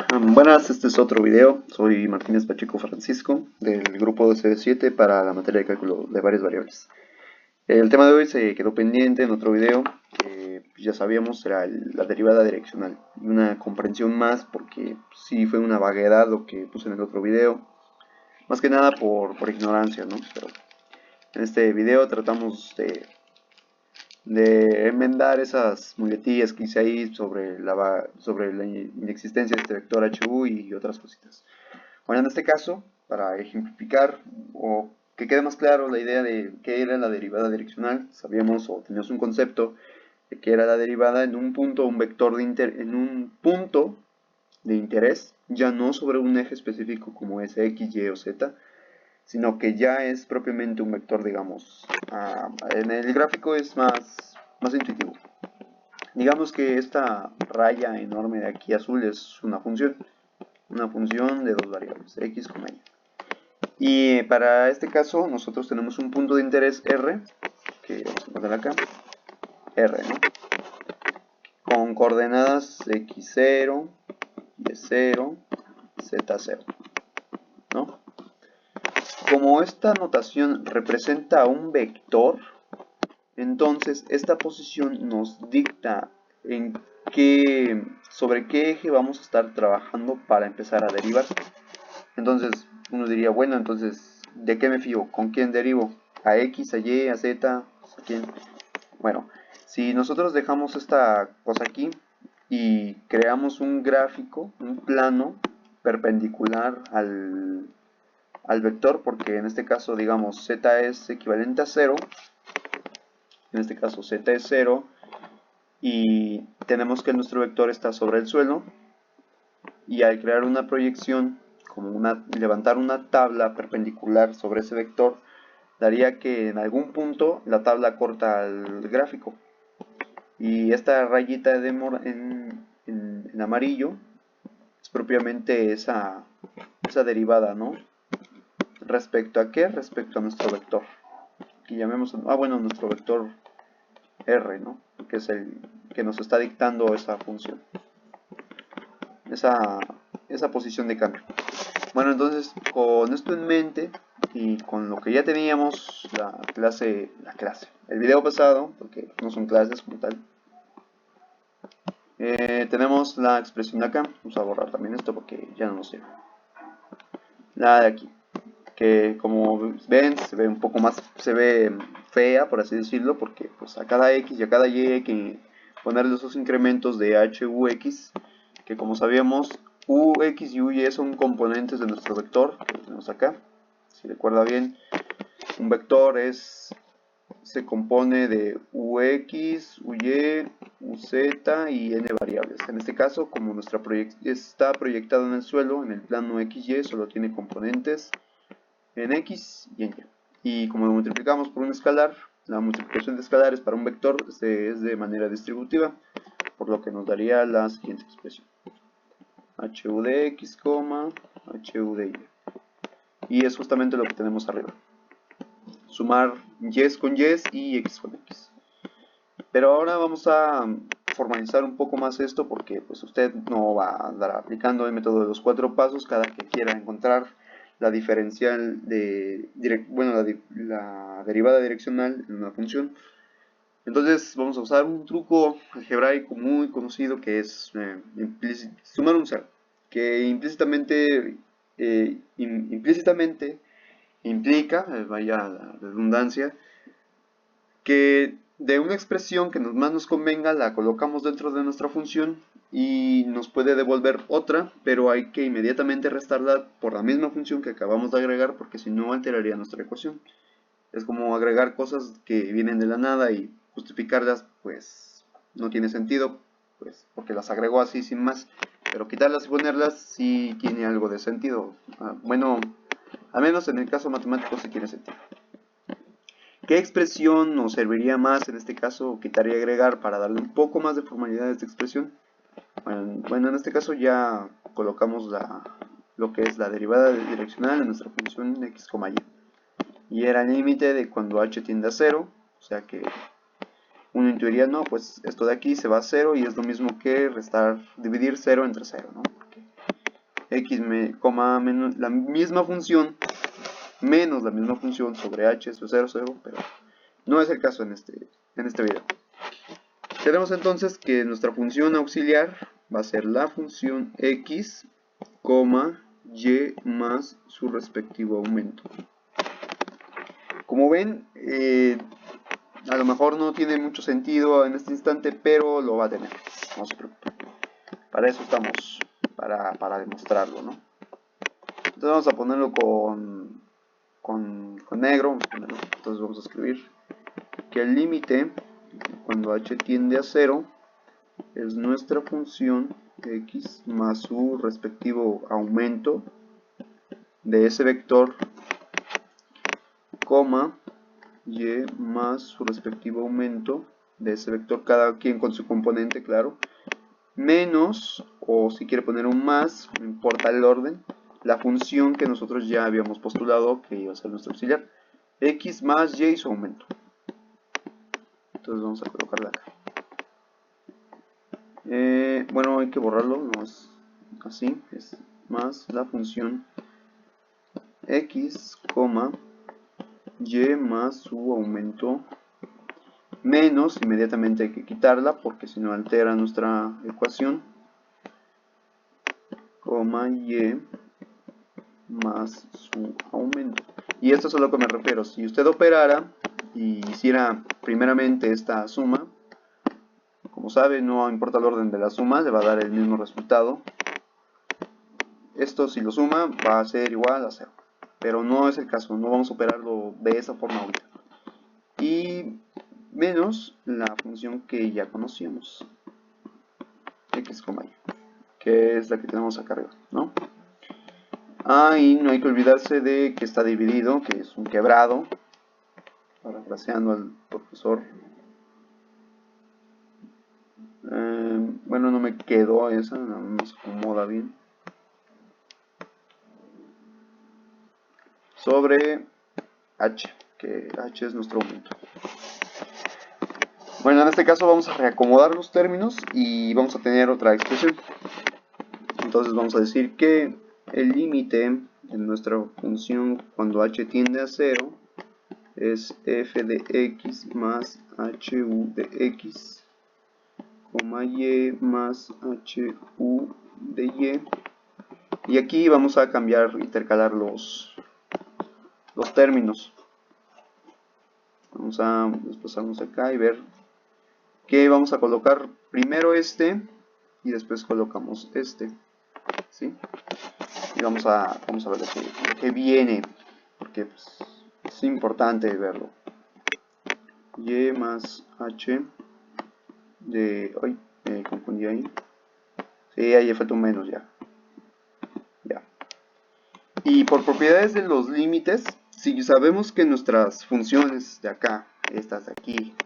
Buenas, este es otro video. Soy Martínez Pacheco Francisco del grupo de CV7 para la materia de cálculo de varias variables. El tema de hoy se quedó pendiente en otro video que ya sabíamos era la derivada direccional y una comprensión más porque sí fue una vaguedad lo que puse en el otro video, más que nada por ignorancia, ¿no? Pero en este video tratamos de enmendar esas muletillas que hice ahí sobre la inexistencia de este vector HU y otras cositas. Bueno, en este caso, para ejemplificar o que quede más claro la idea de qué era la derivada direccional, sabíamos o teníamos un concepto de que era la derivada en un punto, un vector en un punto de interés, ya no sobre un eje específico como es X, Y o Z, sino que ya es propiamente un vector, digamos. En el gráfico es más intuitivo. Digamos que esta raya enorme de aquí azul es una función de dos variables, x, y. Y para este caso nosotros tenemos un punto de interés R, que vamos a poner acá, R, ¿no? Con coordenadas x0, y0, z0, ¿no? Como esta notación representa un vector, entonces esta posición nos dicta sobre qué eje vamos a estar trabajando para empezar a derivar. Entonces uno diría, bueno, entonces, ¿de qué me fío? ¿Con quién derivo? ¿A X, a Y, a Z? ¿A quién? Bueno, si nosotros dejamos esta cosa aquí y creamos un gráfico, un plano perpendicular al vector, porque en este caso, digamos, Z es equivalente a 0, en este caso Z es 0, y tenemos que nuestro vector está sobre el suelo, y al crear una proyección, como levantar una tabla perpendicular sobre ese vector, daría que en algún punto la tabla corta al gráfico. Y esta rayita en amarillo es propiamente esa derivada, ¿no? ¿Respecto a qué? Respecto a nuestro vector. Aquí llamemos, bueno, nuestro vector R, ¿no? Que es el que nos está dictando esa función. Esa posición de cambio. Bueno, entonces con esto en mente y con lo que ya teníamos el video pasado, porque no son clases como tal, tenemos la expresión de acá. Vamos a borrar también esto porque ya no nos sirve. La de aquí, que como ven se ve un poco más, se ve fea por así decirlo, porque pues a cada X y a cada Y hay que ponerle esos incrementos de H, U, X, que como sabíamos U, X y U, Y son componentes de nuestro vector, que lo tenemos acá. Si recuerda bien, un vector se compone de UX, UY, UZ y N variables. En este caso, como nuestra está proyectado en el suelo, en el plano XY, solo tiene componentes en X y en Y. Y como lo multiplicamos por un escalar, la multiplicación de escalares para un vector es de manera distributiva, por lo que nos daría la siguiente expresión. HU de X, HU de Y. Y es justamente lo que tenemos arriba. Sumar Y con Y y X con X. Pero ahora vamos a formalizar un poco más esto porque pues usted no va a andar aplicando el método de los 4 pasos cada que quiera encontrar la diferencial la derivada direccional en una función. Entonces vamos a usar un truco algebraico muy conocido que es sumar un cero, que implícitamente implica, vaya la redundancia, que de una expresión que más nos convenga la colocamos dentro de nuestra función y nos puede devolver otra, pero hay que inmediatamente restarla por la misma función que acabamos de agregar porque si no alteraría nuestra ecuación. Es como agregar cosas que vienen de la nada y justificarlas pues no tiene sentido, pues porque las agregó así sin más, pero quitarlas y ponerlas sí tiene algo de sentido. Bueno, al menos en el caso matemático sí tiene sentido. ¿Qué expresión nos serviría más en este caso quitar y agregar para darle un poco más de formalidad a esta expresión? Bueno, en este caso ya colocamos lo que es la derivada direccional en nuestra función x, y. Y era el límite de cuando h tiende a 0, o sea que uno intuiría, no, pues esto de aquí se va a 0 y es lo mismo que dividir 0 entre 0, ¿no? x coma menos la misma función menos la misma función sobre h, eso es 0, 0, pero no es el caso en este video. Tenemos entonces que nuestra función auxiliar va a ser la función x, y más su respectivo aumento. Como ven, a lo mejor no tiene mucho sentido en este instante, pero lo va a tener, no se preocupen. Para eso estamos, para demostrarlo, ¿no? Entonces vamos a ponerlo con negro, entonces vamos a escribir que el límite cuando h tiende a 0 es nuestra función x más su respectivo aumento de ese vector, coma, y más su respectivo aumento de ese vector, cada quien con su componente, claro, menos, o si quiere poner un más, no importa el orden, la función que nosotros ya habíamos postulado que iba a ser nuestro auxiliar, x más y y su aumento. Entonces vamos a colocarla acá. Bueno, hay que borrarlo, no es así, es más la función x, y más su aumento, menos, inmediatamente hay que quitarla porque si no altera nuestra ecuación, y más su aumento. Y esto es a lo que me refiero. Si usted operara y hiciera primeramente esta suma, como sabe, no importa el orden de la suma, le va a dar el mismo resultado. Esto, si lo suma, va a ser igual a 0. Pero no es el caso, no vamos a operarlo de esa forma ahorita. Y menos la función que ya conocíamos, x, y, que es la que tenemos acá arriba, ¿no? Y no hay que olvidarse de que está dividido, que es un quebrado, parafraseando al profesor. Bueno, no me quedó esa, no me acomoda bien. Sobre h, que h es nuestro aumento. Bueno, en este caso vamos a reacomodar los términos y vamos a tener otra expresión. Entonces vamos a decir que el límite de nuestra función cuando h tiende a 0 es f de x más hu de x, y más hu de y. Y aquí vamos a cambiar, intercalar los términos. Vamos a desplazarnos acá y ver que vamos a colocar primero este y después colocamos este, ¿sí? Y vamos a ver lo que viene, porque pues, es importante verlo. Y más h de... Ay, me confundí ahí. Sí, ahí falta un menos ya. Y por propiedades de los límites, si sabemos que nuestras funciones de acá, estas de aquí,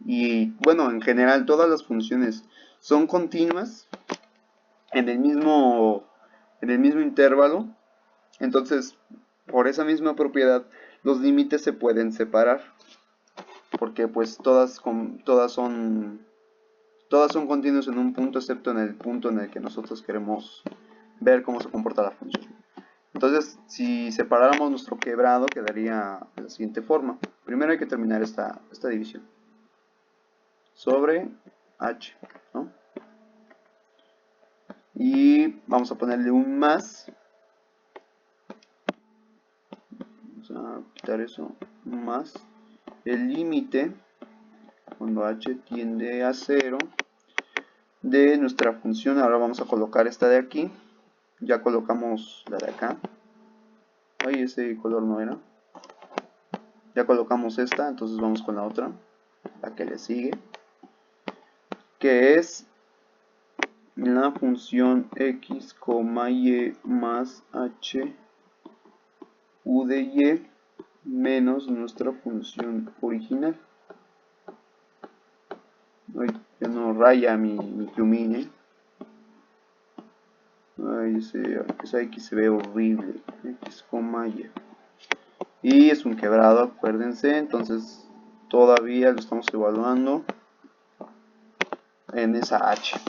y bueno, en general todas las funciones son continuas en el mismo intervalo, entonces por esa misma propiedad los límites se pueden separar, porque pues todas son continuas en un punto, excepto en el punto en el que nosotros queremos ver cómo se comporta la función. Entonces, si separáramos nuestro quebrado, quedaría de la siguiente forma. Primero hay que terminar esta división. Sobre h, ¿no? Y vamos a ponerle un más. Vamos a quitar eso, un más. El límite, cuando h tiende a 0, de nuestra función. Ahora vamos a colocar esta de aquí. Ya colocamos la de acá. Ay, ese color no era. Ya colocamos esta, entonces vamos con la otra, la que le sigue, que es la función x, y más h u de y menos nuestra función original. Ay, ya no raya mi plumín, Ay, esa x se ve horrible, x, y. Y es un quebrado, acuérdense, entonces todavía lo estamos evaluando en esa h.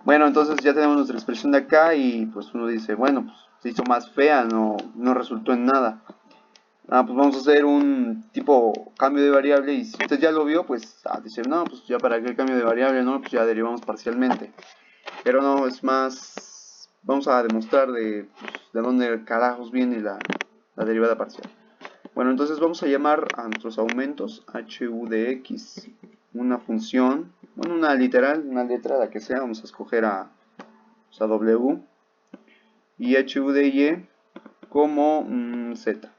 Bueno, entonces ya tenemos nuestra expresión de acá y pues uno dice, bueno, pues se hizo más fea, no resultó en nada. Pues vamos a hacer un tipo cambio de variable y si usted ya lo vio, pues dice, no, pues ya para qué cambio de variable, no, pues ya derivamos parcialmente. Pero no, es más, vamos a demostrar de dónde carajos viene la derivada parcial. Bueno, entonces vamos a llamar a nuestros aumentos HU de X, una función, bueno, una literal, una letra, la que sea, vamos a escoger a W, y HU de Y como Z.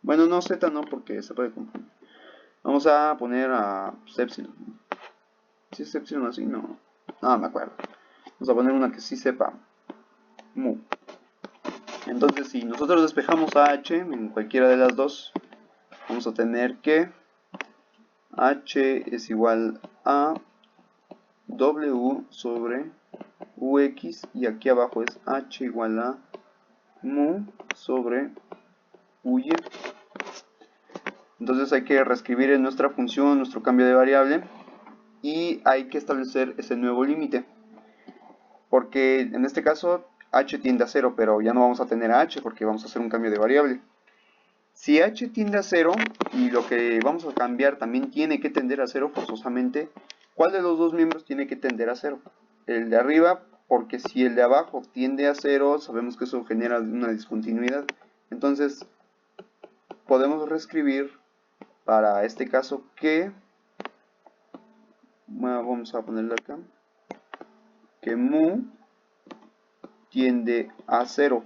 Bueno, no Z no, porque se puede confundir. Vamos a poner a epsilon. Si es epsilon así, no me acuerdo. Vamos a poner una que sí sepa. Mu. Entonces, si nosotros despejamos a H en cualquiera de las dos, vamos a tener que H es igual a W sobre UX y aquí abajo es H igual a mu sobre UY. Entonces hay que reescribir en nuestra función nuestro cambio de variable y hay que establecer ese nuevo límite. Porque en este caso h tiende a 0, pero ya no vamos a tener a h porque vamos a hacer un cambio de variable. Si h tiende a 0 y lo que vamos a cambiar también tiene que tender a 0 forzosamente, ¿cuál de los dos miembros tiene que tender a 0? El de arriba, porque si el de abajo tiende a 0, sabemos que eso genera una discontinuidad. Entonces, podemos reescribir para este caso que, vamos a ponerlo acá, que mu tiende a 0.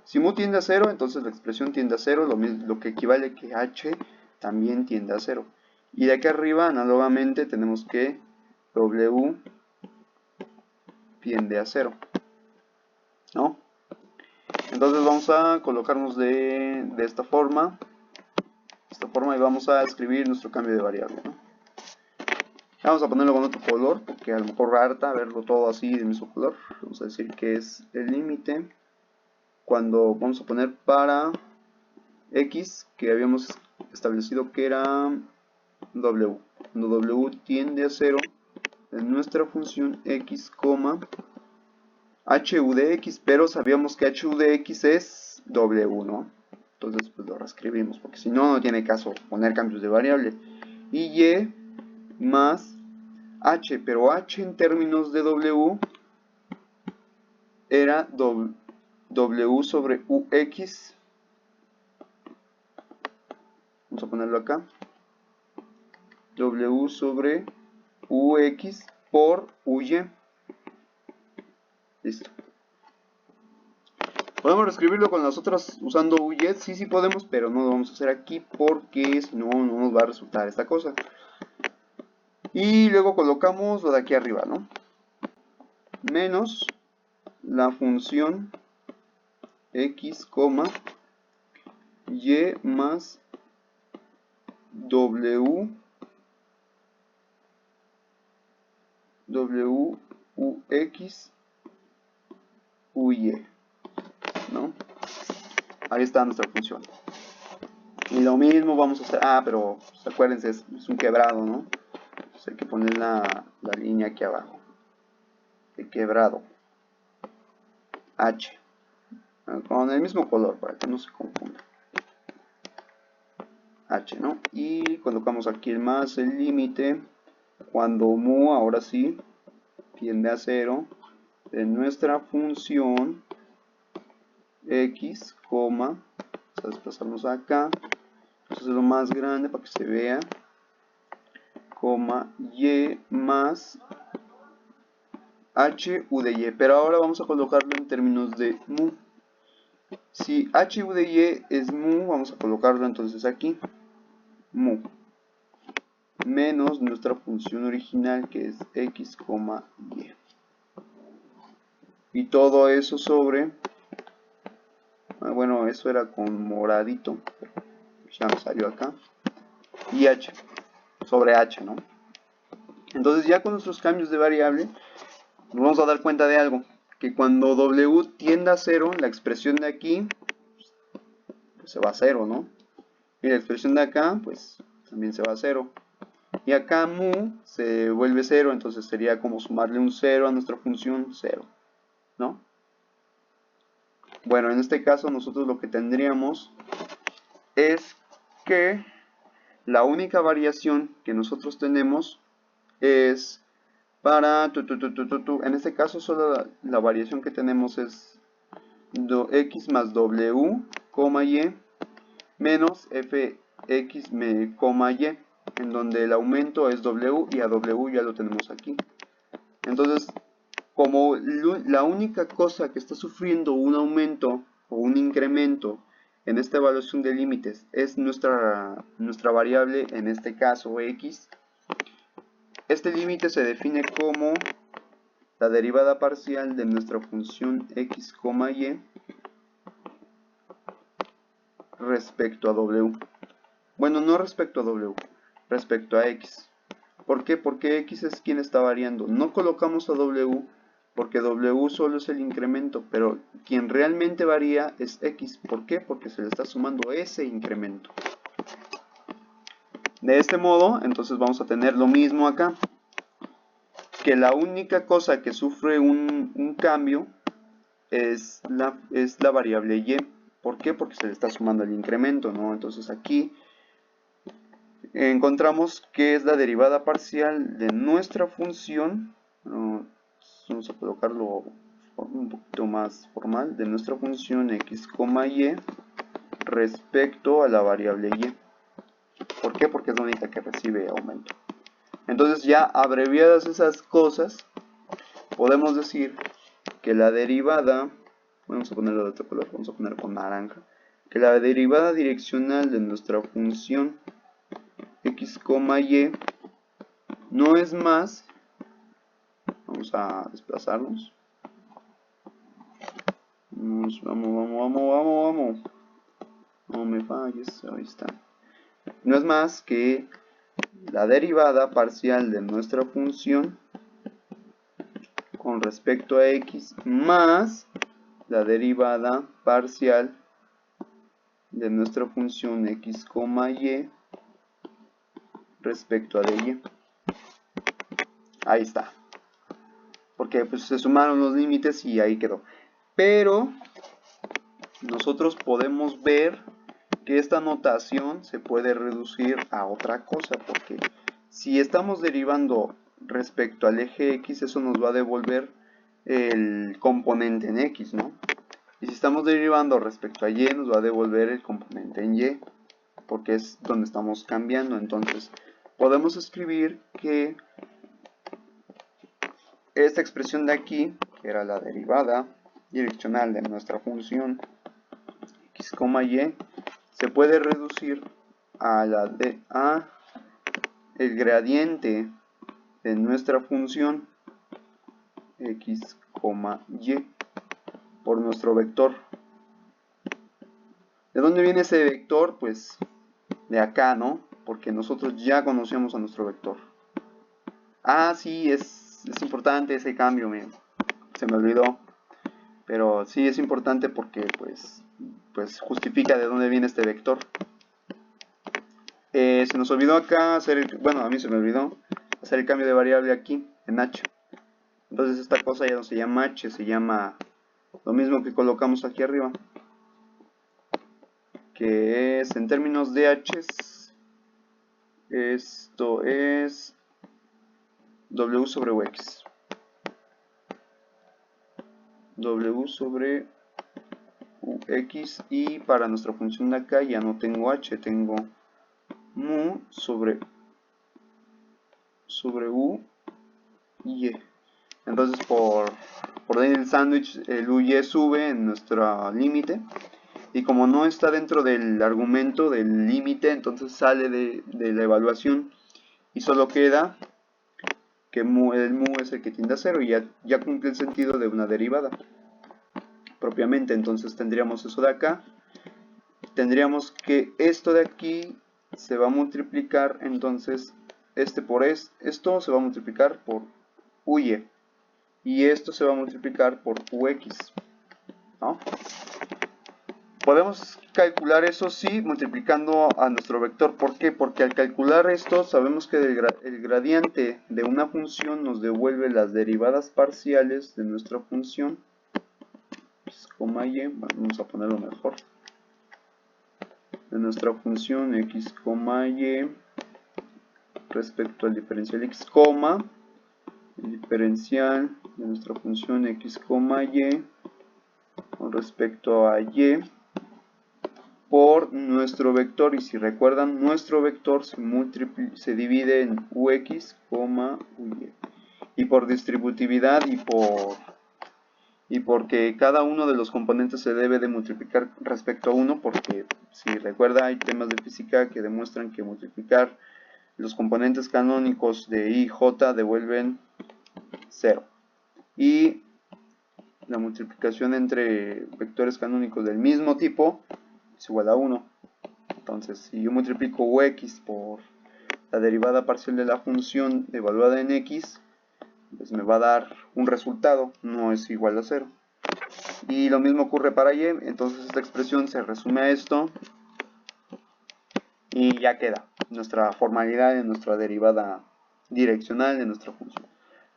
Si mu tiende a 0, entonces la expresión tiende a 0, lo que equivale a que h también tiende a 0. Y de aquí arriba, análogamente, tenemos que w tiende a 0. ¿No? Entonces vamos a colocarnos de esta forma. Y vamos a escribir nuestro cambio de variable, ¿no? Vamos a ponerlo con otro color, porque a lo mejor harta verlo todo así del mismo color. Vamos a decir que es el límite cuando vamos a poner para x, que habíamos establecido que era w. Cuando w tiende a 0, en nuestra función x, hu de x, pero sabíamos que hu de x es w, ¿no? Entonces pues lo reescribimos, porque si no, no tiene caso poner cambios de variable. Y y más h, pero h en términos de w era w sobre ux. Vamos a ponerlo acá. W sobre ux por uy. Listo. ¿Podemos reescribirlo con las otras usando uy? Sí podemos, pero no lo vamos a hacer aquí porque si no, no nos va a resultar esta cosa. Y luego colocamos lo de aquí arriba, ¿no? Menos la función x, y más w ux uy, ¿no? Ahí está nuestra función. Y lo mismo vamos a hacer, pero pues, acuérdense, es un quebrado, ¿no? Entonces hay que poner la línea aquí abajo. De quebrado. H. Con el mismo color para que no se confunda. H, ¿no? Y colocamos aquí el más, el límite, cuando mu, ahora sí, tiende a 0, de nuestra función x, vamos a desplazarnos acá, entonces es lo más grande para que se vea, y más h u de y, pero ahora vamos a colocarlo en términos de mu. Si h u de y es mu, vamos a colocarlo entonces aquí, mu, menos nuestra función original que es x, y. Y todo eso sobre, bueno, eso era con moradito, ya me salió acá, y h, sobre h, ¿no? Entonces ya con nuestros cambios de variable, nos vamos a dar cuenta de algo, que cuando w tiende a 0, la expresión de aquí, pues se va a 0, ¿no? Y la expresión de acá, pues también se va a 0. Y acá mu se vuelve 0, entonces sería como sumarle un 0 a nuestra función 0, ¿no? Bueno, en este caso nosotros lo que tendríamos es que la única variación que nosotros tenemos es para en este caso solo la variación que tenemos es x más w, y menos fx, y, en donde el aumento es w y a w ya lo tenemos aquí. Entonces, como la única cosa que está sufriendo un aumento o un incremento en esta evaluación de límites es nuestra variable, en este caso x, este límite se define como la derivada parcial de nuestra función x, y respecto a w. Bueno, no respecto a w, respecto a x. ¿Por qué? Porque x es quien está variando. No colocamos a w porque w solo es el incremento, pero quien realmente varía es x. ¿Por qué? Porque se le está sumando ese incremento. De este modo, entonces vamos a tener lo mismo acá. Que la única cosa que sufre un cambio es la variable y. ¿Por qué? Porque se le está sumando el incremento, ¿no? Entonces aquí encontramos que es la derivada parcial de nuestra función. Vamos a colocarlo un poquito más formal, de nuestra función x, y respecto a la variable y. ¿Por qué? Porque es la única que recibe aumento. Entonces ya abreviadas esas cosas, podemos decir que la derivada, vamos a ponerlo de otro color, vamos a poner con naranja, que la derivada direccional de nuestra función x, y no es más, vamos a desplazarnos, vamos, no me falles, ahí está, no es más que la derivada parcial de nuestra función con respecto a x más la derivada parcial de nuestra función x, y respecto a dy. Ahí está. Porque pues, se sumaron los límites y ahí quedó. Pero nosotros podemos ver que esta notación se puede reducir a otra cosa. Porque si estamos derivando respecto al eje x, eso nos va a devolver el componente en x, ¿no? Y si estamos derivando respecto a y, nos va a devolver el componente en y, porque es donde estamos cambiando. Entonces, podemos escribir que esta expresión de aquí, que era la derivada direccional de nuestra función x, y, se puede reducir a el gradiente de nuestra función x, y por nuestro vector. ¿De dónde viene ese vector? Pues de acá, ¿no? Porque nosotros ya conocemos a nuestro vector. Ah, sí, es importante ese cambio, se me olvidó. Pero sí es importante porque pues justifica de dónde viene este vector. Se nos olvidó acá hacer, bueno, a mí se me olvidó hacer el cambio de variable aquí, en h. Entonces esta cosa ya no se llama h, se llama lo mismo que colocamos aquí arriba. Que es, en términos de h, esto es w sobre ux. W sobre ux, y para nuestra función de acá ya no tengo h, tengo mu sobre u y. Entonces por ley del sándwich el uy sube en nuestro límite, y como no está dentro del argumento del límite, entonces sale de la evaluación y solo queda que el mu es el que tiende a 0 y ya cumple el sentido de una derivada propiamente. Entonces tendríamos eso de acá, tendríamos que esto de aquí se va a multiplicar, entonces esto se va a multiplicar por uy y esto se va a multiplicar por ux, ¿no? Podemos calcular eso sí multiplicando a nuestro vector. ¿Por qué? Porque al calcular esto sabemos que el gradiente de una función nos devuelve las derivadas parciales de nuestra función x, y, vamos a ponerlo mejor, de nuestra función x, y respecto al diferencial x, el diferencial de nuestra función x, y con respecto a y por nuestro vector. Y si recuerdan, nuestro vector se divide en ux, uy. Y por distributividad y porque cada uno de los componentes se debe de multiplicar respecto a 1, porque si recuerda hay temas de física que demuestran que multiplicar los componentes canónicos de i, j devuelven 0. Y la multiplicación entre vectores canónicos del mismo tipo es igual a 1. Entonces, si yo multiplico ux por la derivada parcial de la función evaluada en x, pues me va a dar un resultado, no es igual a 0. Y lo mismo ocurre para y, entonces esta expresión se resume a esto y ya queda nuestra formalidad de nuestra derivada direccional de nuestra función.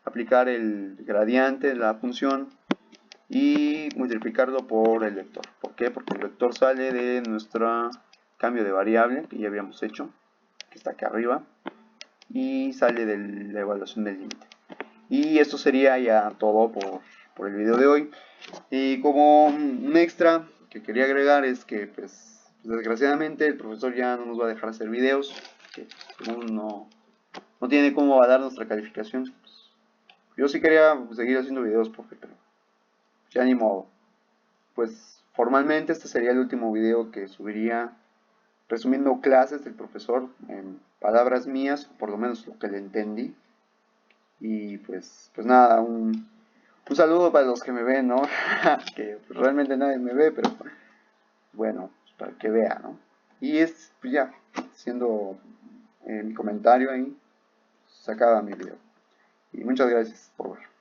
Aplicar el gradiente de la función y multiplicarlo por el vector. ¿Por qué? Porque el vector sale de nuestro cambio de variable que ya habíamos hecho, que está acá arriba, y sale de la evaluación del límite. Y esto sería ya todo por el video de hoy. Y como un extra que quería agregar es que pues desgraciadamente el profesor ya no nos va a dejar hacer videos, que no tiene cómo dar nuestra calificación. Yo sí quería seguir haciendo videos, profe, pero ya ni modo. Pues formalmente este sería el último video que subiría resumiendo clases del profesor en palabras mías, por lo menos lo que le entendí. Y pues nada, un saludo para los que me ven, ¿no? Que pues, realmente nadie me ve, pero bueno, para que vea, ¿no? Y es, pues ya, siendo mi comentario ahí, se acaba mi video. Y muchas gracias por ver.